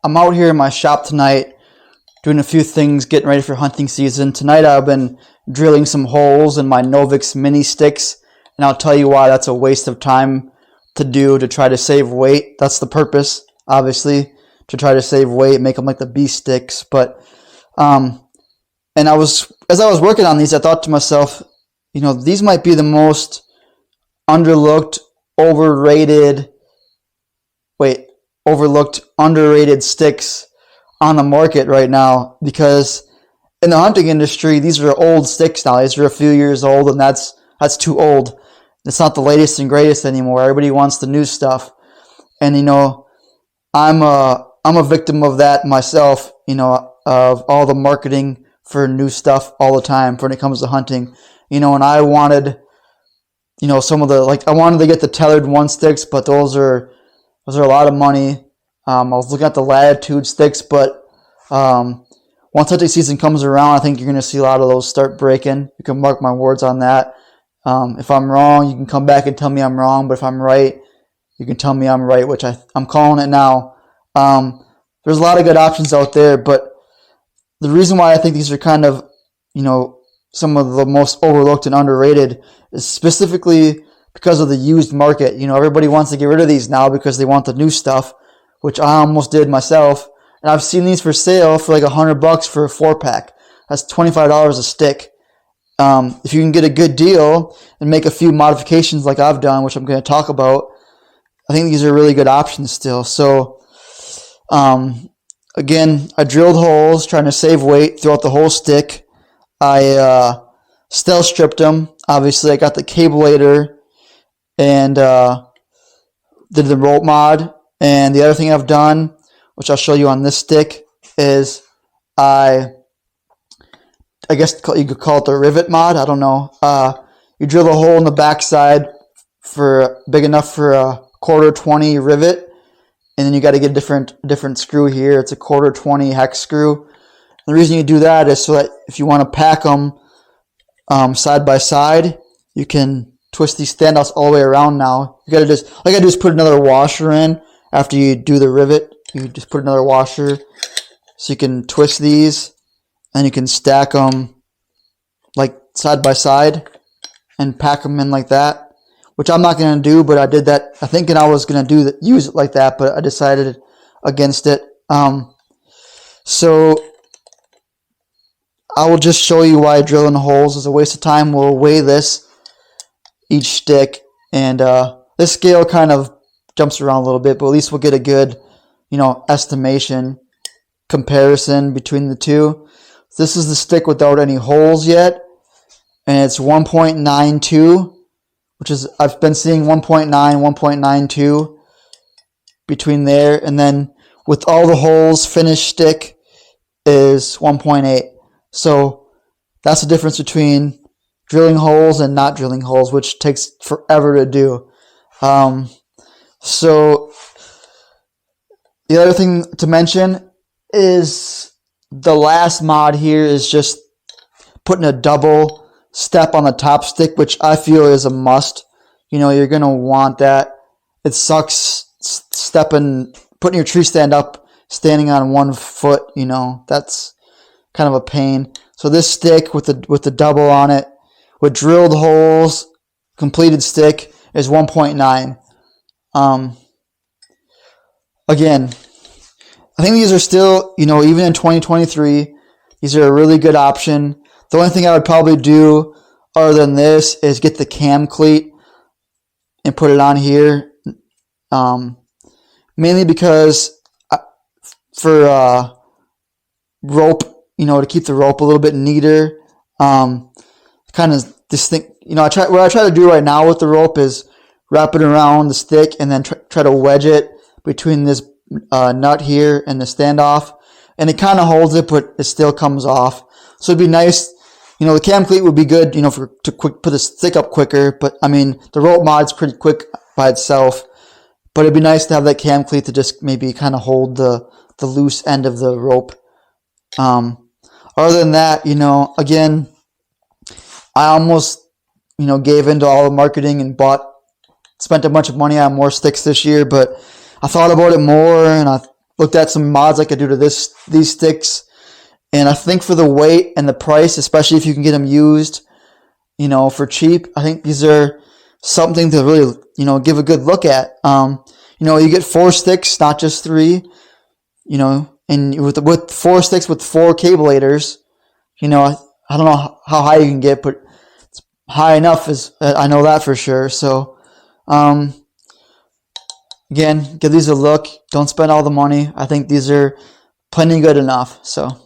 I'm out here in my shop tonight doing a few things, getting ready for hunting season. Tonight I've been drilling some holes in my Novix Mini sticks, and I'll tell you why that's a waste of time to do to try to save weight. That's the purpose, obviously, to try to save weight, make them like the B sticks. But and as I was working on these, I thought to myself, these might be the most underlooked, underrated sticks on the market right now, because in the hunting industry, these are old sticks now. These are a few years old, and that's too old. It's not the latest and greatest anymore. Everybody wants the new stuff, and I'm a victim of that myself. Of all the marketing for new stuff all the time when it comes to hunting. And I wanted, some of the I wanted to get the tethered one sticks, but those are a lot of money. I was looking at the latitude sticks, but once hunting season comes around, I think you're going to see a lot of those start breaking. You can mark my words on that. If I'm wrong, you can come back and tell me I'm wrong. But if I'm right, you can tell me I'm right, which I'm calling it now. There's a lot of good options out there, but the reason why I think these are kind of, some of the most overlooked and underrated is specifically because of the used market. Everybody wants to get rid of these now because they want the new stuff, which I almost did myself. And I've seen these for sale for like $100 for a 4-pack. That's $25 a stick. If you can get a good deal and make a few modifications like I've done, which I'm going to talk about, I think these are really good options still. So, again, I drilled holes trying to save weight throughout the whole stick. I stealth stripped them. Obviously, I got the cablator and did the rope mod. And the other thing I've done, which I'll show you on this stick, is I guess you could call it the rivet mod. I don't know. You drill a hole in the backside for big enough for a 1/4-20 rivet, and then you got to get a different screw here. It's a 1/4-20 hex screw. The reason you do that is so that if you want to pack them side by side, you can twist these standoffs all the way around now. All I gotta do is put another washer in after you do the rivet. You just put another washer so you can twist these, and you can stack them like side by side and pack them in like that, which I'm not going to do, but I did that. I think I was going to use it like that, but I decided against it. So I will just show you why drilling holes is a waste of time. We'll weigh each stick, and this scale kind of jumps around a little bit, but at least we'll get a good, estimation comparison between the two. This is the stick without any holes yet, and it's 1.92, which is, I've been seeing 1.9, 1.92 between there, and then with all the holes, finished stick is 1.8. So that's the difference between drilling holes and not drilling holes, which takes forever to do. So the other thing to mention is the last mod here is just putting a double step on the top stick, which I feel is a must. You're going to want that. It sucks putting your tree stand up, standing on one foot, that's kind of a pain. So this stick with the double on it, with drilled holes, completed stick, is 1.9. Again, I think these are still, even in 2023, these are a really good option. The only thing I would probably do other than this is get the cam cleat and put it on here. Mainly because for rope, to keep the rope a little bit neater. Kind of this thing, what I try to do right now with the rope is wrap it around the stick and then try to wedge it between this nut here and the standoff, and it kind of holds it, but it still comes off. So it'd be nice, the cam cleat would be good, to put the stick up quicker. But I mean, the rope mod's pretty quick by itself. But it'd be nice to have that cam cleat to just maybe kind of hold the loose end of the rope. Other than that, again, I almost, gave into all the marketing and spent a bunch of money on more sticks this year, but I thought about it more, and I looked at some mods I could do to these sticks, and I think for the weight and the price, especially if you can get them used, for cheap, I think these are something to really, give a good look at. You get 4 sticks, not just 3, and with 4 sticks with 4 cabulators, I don't know how high you can get, but it's high enough, I know that for sure. So, again, give these a look. Don't spend all the money. I think these are plenty good enough. So.